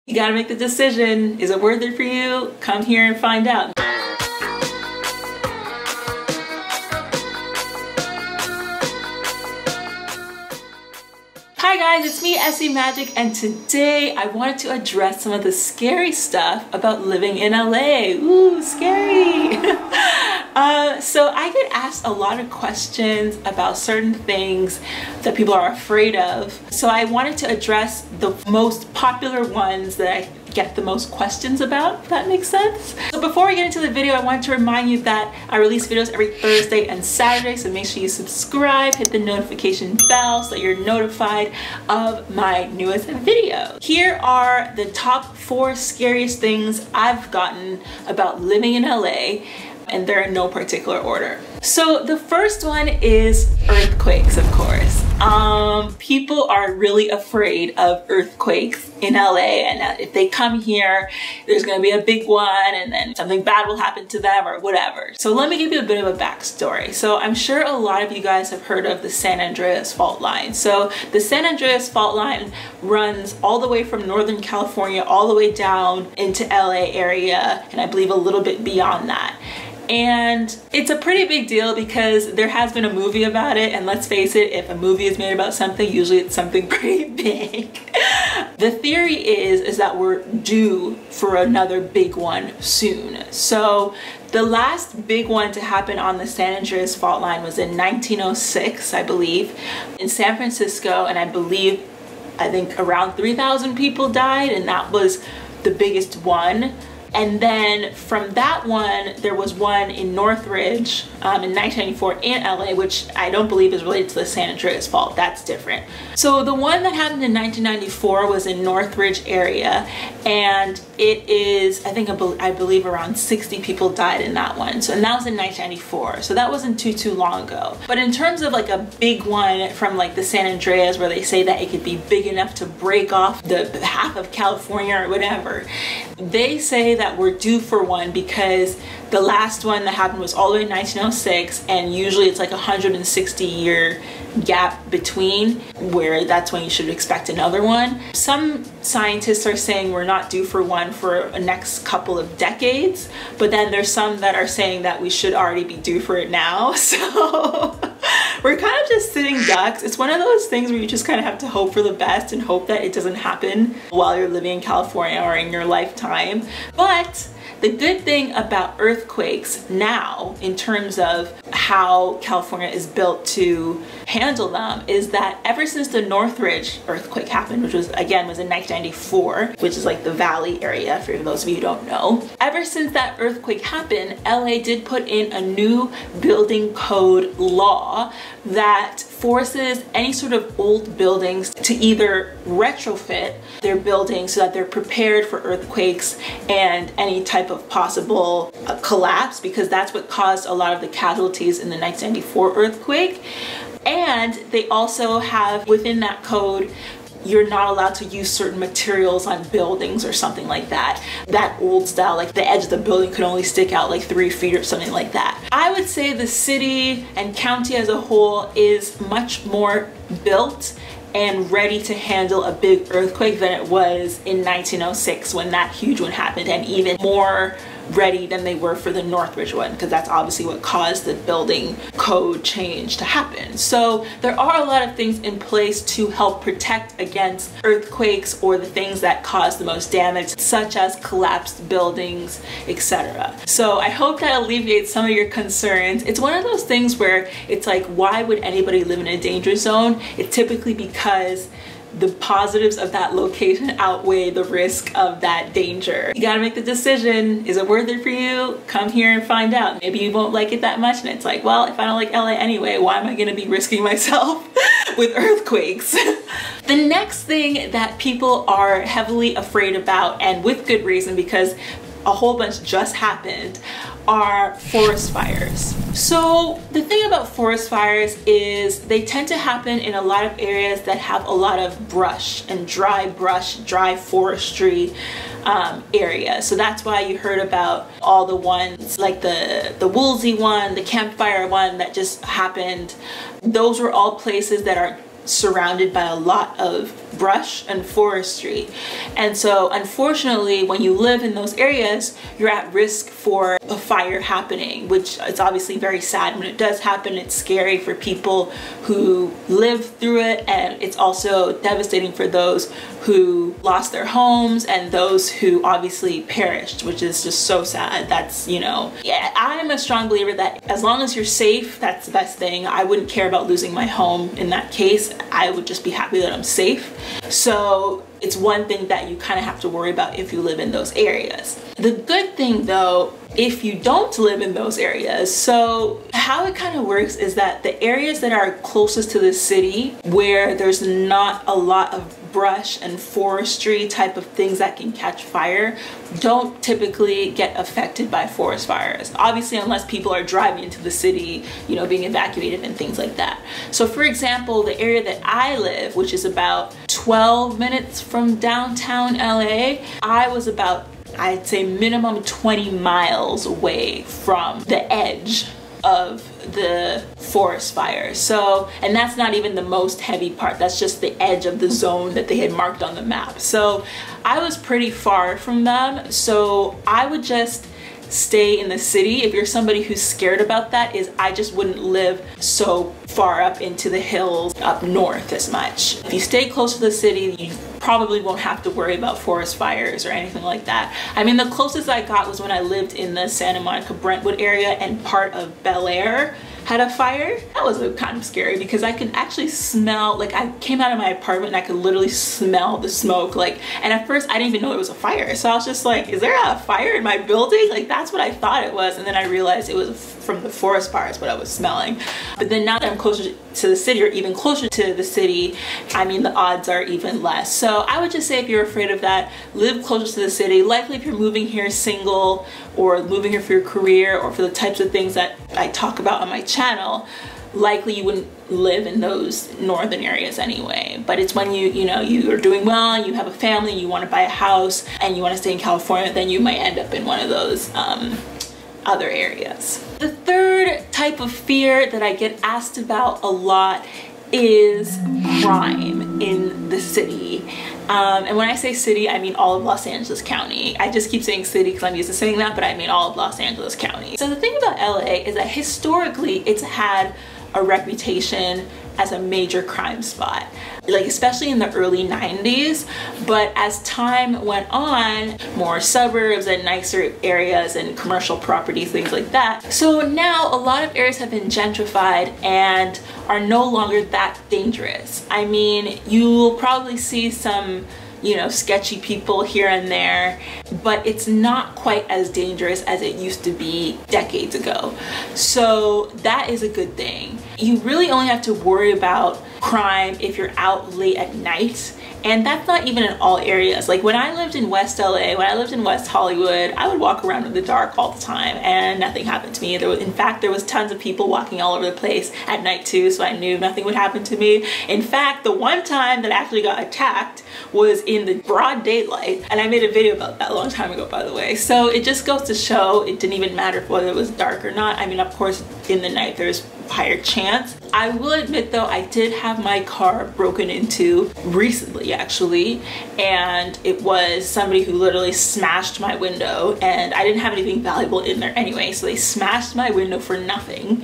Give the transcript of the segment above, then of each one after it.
You gotta make the decision. Is it worth it for you? Come here and find out. Hi guys, it's me, Essie Magic, and today I wanted to address some of the scary stuff about living in LA. Ooh, scary! So I get asked a lot of questions about certain things that people are afraid of. So I wanted to address the most popular ones that I get the most questions about, if that makes sense. So before we get into the video, I want to remind you that I release videos every Thursday and Saturday, so make sure you subscribe, hit the notification bell so that you're notified of my newest video. Here are the top 4 scariest things I've gotten about living in LA, and they're in no particular order. So the first one is earthquakes, of course. People are really afraid of earthquakes in LA, and if they come here, there's gonna be a big one and then something bad will happen to them or whatever. So let me give you a bit of a backstory. So I'm sure a lot of you guys have heard of the San Andreas fault line. So the San Andreas fault line runs all the way from Northern California all the way down into LA area, and I believe a little bit beyond that. And it's a pretty big deal because there has been a movie about it, and let's face it, if a movie is made about something, usually it's something pretty big. The theory is that we're due for another big one soon. So the last big one to happen on the San Andreas fault line was in 1906, I believe, in San Francisco, and I think around 3,000 people died, and that was the biggest one. And then from that one, there was one in Northridge in 1994 in LA, which I don't believe is related to the San Andreas fault. That's different. So the one that happened in 1994 was in Northridge area, and it is, I believe around 60 people died in that one. So, and that was in 1994. So that wasn't too long ago. But in terms of like a big one from like the San Andreas, where they say that it could be big enough to break off the half of California or whatever, they say that we're due for one because the last one that happened was all the way in 1906, and usually it's like a 160-year gap between, where that's when you should expect another one. Some scientists are saying we're not due for one for the next couple of decades, but then there's some that are saying that we should already be due for it now. So we're kind of just sitting ducks. It's one of those things where you just kind of have to hope for the best and hope that it doesn't happen while you're living in California or in your lifetime. But the good thing about earthquakes now, in terms of how California is built to handle them, is that ever since the Northridge earthquake happened, which was in 1994, which is like the valley area for those of you who don't know, ever since that earthquake happened, LA did put in a new building code law that forces any sort of old buildings to either retrofit their buildings so that they're prepared for earthquakes and any type of possible collapse, because that's what caused a lot of the casualties in the 1994 earthquake. And they also have within that code, you're not allowed to use certain materials on buildings or something like that. That old style, like the edge of the building could only stick out like 3 feet or something like that. I would say the city and county as a whole is much more built and ready to handle a big earthquake than it was in 1906 when that huge one happened, and even more ready than they were for the Northridge one, because that's obviously what caused the building code change to happen. So there are a lot of things in place to help protect against earthquakes or the things that cause the most damage, such as collapsed buildings, etc. So I hope that alleviates some of your concerns. It's one of those things where it's like, why would anybody live in a danger zone? It's typically because the positives of that location outweigh the risk of that danger. You gotta make the decision. Is it worth it for you? Come here and find out. Maybe you won't like it that much, and it's like, well, if I don't like LA anyway, why am I gonna be risking myself with earthquakes? The next thing that people are heavily afraid about, and with good reason because a whole bunch just happened, are forest fires. So the thing about forest fires is they tend to happen in a lot of areas that have a lot of brush, dry forestry area. So that's why you heard about all the ones like the Woolsey one, the Campfire one that just happened. Those were all places that are surrounded by a lot of brush and forestry. And so unfortunately, when you live in those areas, you're at risk for a fire happening, which is obviously very sad. When it does happen, it's scary for people who live through it, and it's also devastating for those who lost their homes and those who obviously perished, which is just so sad. That's, you know, yeah, I'm a strong believer that as long as you're safe, that's the best thing. I wouldn't care about losing my home in that case. I would just be happy that I'm safe. So it's one thing that you kind of have to worry about if you live in those areas. The good thing though, if you don't live in those areas, so how it kind of works is that the areas that are closest to the city, where there's not a lot of brush and forestry type of things that can catch fire, don't typically get affected by forest fires. Obviously, unless people are driving into the city, you know, being evacuated and things like that. So for example, the area that I live, which is about 12 minutes from downtown LA, I was about, I'd say minimum 20 miles away from the edge of the forest fire. So, and that's not even the most heavy part, that's just the edge of the zone that they had marked on the map. So I was pretty far from them, so I would just stay in the city. If you're somebody who's scared about that, is I just wouldn't live so far up into the hills up north as much. If you stay close to the city, you probably won't have to worry about forest fires or anything like that. I mean, the closest I got was when I lived in the Santa Monica Brentwood area, and part of Bel Air had a fire. That was kind of scary because I could actually smell, like I came out of my apartment and I could literally smell the smoke, like, and at first I didn't even know it was a fire. So I was just like, is there a fire in my building? Like, that's what I thought it was. And then I realized it was from the forest fires, what I was smelling. But then now that I'm closer to the city, or even closer to the city, I mean, the odds are even less. So I would just say, if you're afraid of that, live closer to the city. Likely if you're moving here single, or moving here for your career, or for the types of things that I talk about on my channel, likely you wouldn't live in those northern areas anyway. But it's when you know, you are doing well, you have a family, you want to buy a house, and you want to stay in California, then you might end up in one of those other areas. The third type of fear that I get asked about a lot is crime in the city. And when I say city, I mean all of Los Angeles County. I just keep saying city because I'm used to saying that, but I mean all of Los Angeles County. So the thing about LA is that historically it's had a reputation as a major crime spot, like especially in the early 90s. But as time went on, more suburbs and nicer areas and commercial properties, things like that. So now a lot of areas have been gentrified and are no longer that dangerous. I mean, you'll probably see some, you know, sketchy people here and there, but it's not quite as dangerous as it used to be decades ago. So that is a good thing. You really only have to worry about crime if you're out late at night, and that's not even in all areas. Like when I lived in West LA, when I lived in West Hollywood, I would walk around in the dark all the time and nothing happened to me. In fact, there was tons of people walking all over the place at night too, so I knew nothing would happen to me. In fact, the one time that I actually got attacked was in the broad daylight, and I made a video about that a long time ago, by the way. So it just goes to show it didn't even matter whether it was dark or not. I mean, of course, in the night there's higher chance. I will admit though, I did have my car broken into recently actually, and it was somebody who literally smashed my window, and I didn't have anything valuable in there anyway, so they smashed my window for nothing.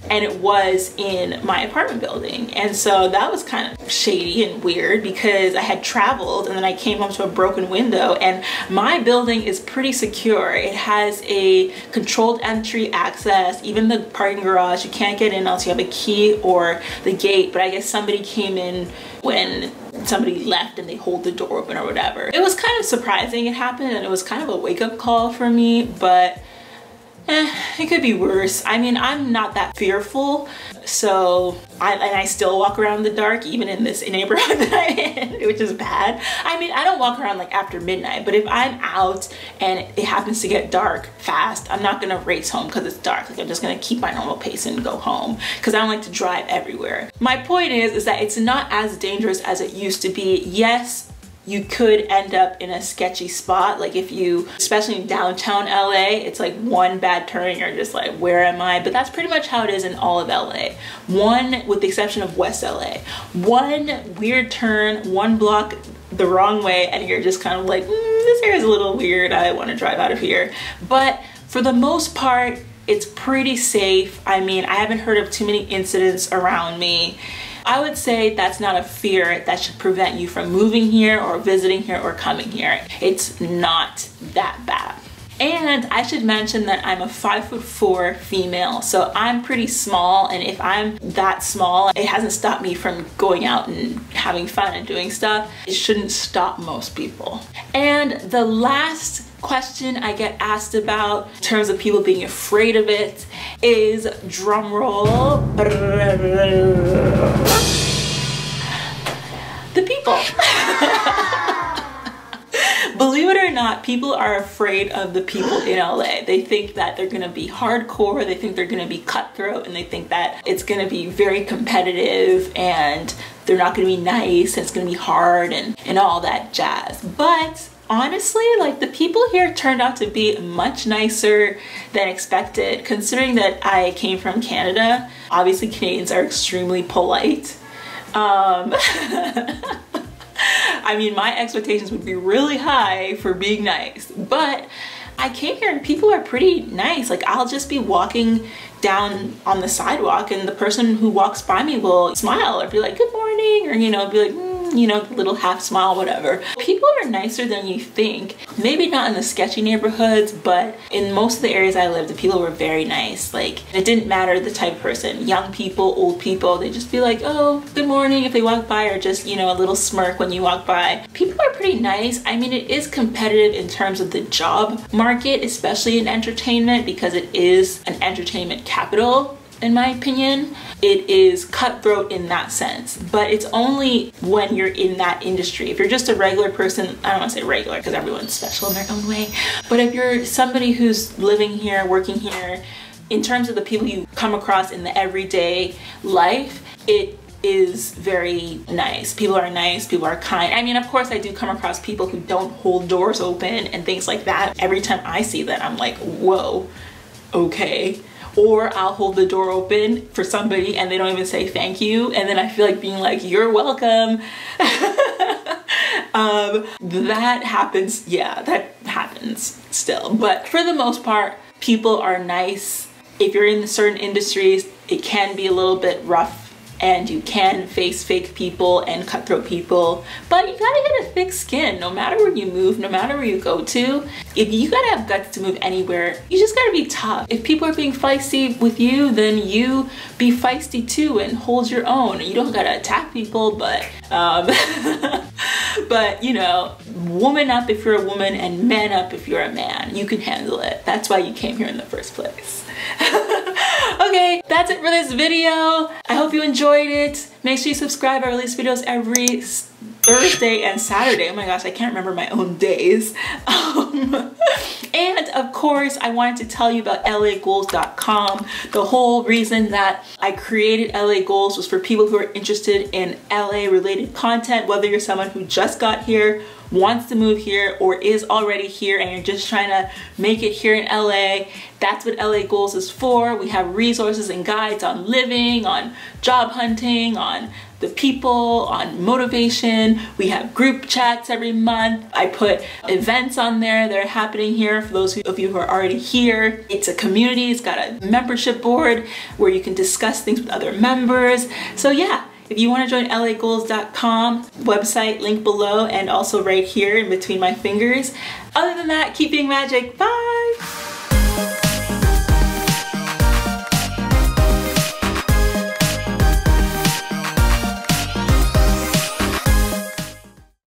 And it was in my apartment building. And so that was kind of shady and weird because I had traveled and then I came home to a broken window, and my building is pretty secure. It has a controlled entry access, even the parking garage, you can't get in unless you have a key or the gate, but I guess somebody came in when somebody left and they hold the door open or whatever. It was kind of surprising it happened, and it was kind of a wake-up call for me, but it could be worse. I mean, I'm not that fearful, so I still walk around in the dark even in this neighborhood that I'm in, which is bad. I mean, I don't walk around like after midnight, but if I'm out and it happens to get dark fast, I'm not gonna race home because it's dark. Like, I'm just gonna keep my normal pace and go home because I don't like to drive everywhere. My point is that it's not as dangerous as it used to be. Yes, you could end up in a sketchy spot. Like if you, especially in downtown LA, it's like one bad turn, you're just like, where am I? But that's pretty much how it is in all of LA. One, with the exception of West LA, one weird turn, one block the wrong way, and you're just kind of like, this area is a little weird, I want to drive out of here. But for the most part, it's pretty safe. I mean, I haven't heard of too many incidents around me. I would say that's not a fear that should prevent you from moving here or visiting here or coming here. It's not that bad. And I should mention that I'm a 5'4" female, so I'm pretty small, and if I'm that small, it hasn't stopped me from going out and having fun and doing stuff. It shouldn't stop most people. And the last question I get asked about in terms of people being afraid of it is, drum roll, the people. Believe it or not, people are afraid of the people in LA. They think that they're gonna be hardcore, they think they're gonna be cutthroat, and they think that it's gonna be very competitive and they're not gonna be nice and it's gonna be hard and all that jazz. But honestly, like, the people here turned out to be much nicer than expected, considering that I came from Canada. Obviously, Canadians are extremely polite. I mean, my expectations would be really high for being nice, but I came here and people are pretty nice. Like, I'll just be walking down on the sidewalk and the person who walks by me will smile or be like, good morning, or, you know, be like, you know, little half smile, whatever. People are nicer than you think. Maybe not in the sketchy neighborhoods, but in most of the areas I lived, the people were very nice. Like, it didn't matter the type of person, young people, old people, they just be like, oh, good morning if they walk by, or just, you know, a little smirk when you walk by. People are pretty nice. I mean, it is competitive in terms of the job market, especially in entertainment, because it is an entertainment capital. In my opinion, it is cutthroat in that sense, but it's only when you're in that industry. If you're just a regular person, I don't want to say regular because everyone's special in their own way, but if you're somebody who's living here, working here, in terms of the people you come across in the everyday life, it is very nice. People are nice, people are kind. I mean, of course, I do come across people who don't hold doors open and things like that. Every time I see that, I'm like, whoa, okay. Or I'll hold the door open for somebody and they don't even say thank you, and then I feel like being like, you're welcome. That happens, yeah, that happens still. But for the most part, people are nice. If you're in certain industries, it can be a little bit rough and you can face fake people and cutthroat people, but you gotta get a thick skin no matter where you move, no matter where you go to. If you gotta have guts to move anywhere, you just gotta be tough. If people are being feisty with you, then you be feisty too and hold your own. You don't gotta attack people, but but you know, woman up if you're a woman and man up if you're a man. You can handle it. That's why you came here in the first place. Okay, that's it for this video. I hope you enjoyed it. Make sure you subscribe. I release videos every Thursday and Saturday. Oh my gosh, I can't remember my own days. And of course, I wanted to tell you about LAGoals.com. The whole reason that I created LA Goals was for people who are interested in LA related content, whether you're someone who just got here, wants to move here, or is already here and you're just trying to make it here in LA. That's what LA Goals is for. We have resources and guides on living, on job hunting, on the people, on motivation. We have group chats every month. I put events on there that are happening here for those of you who are already here. It's a community. It's got a membership board where you can discuss things with other members. So yeah, if you want to join LAGoals.com, website link below and also right here in between my fingers. Other than that, keep being magic. Bye!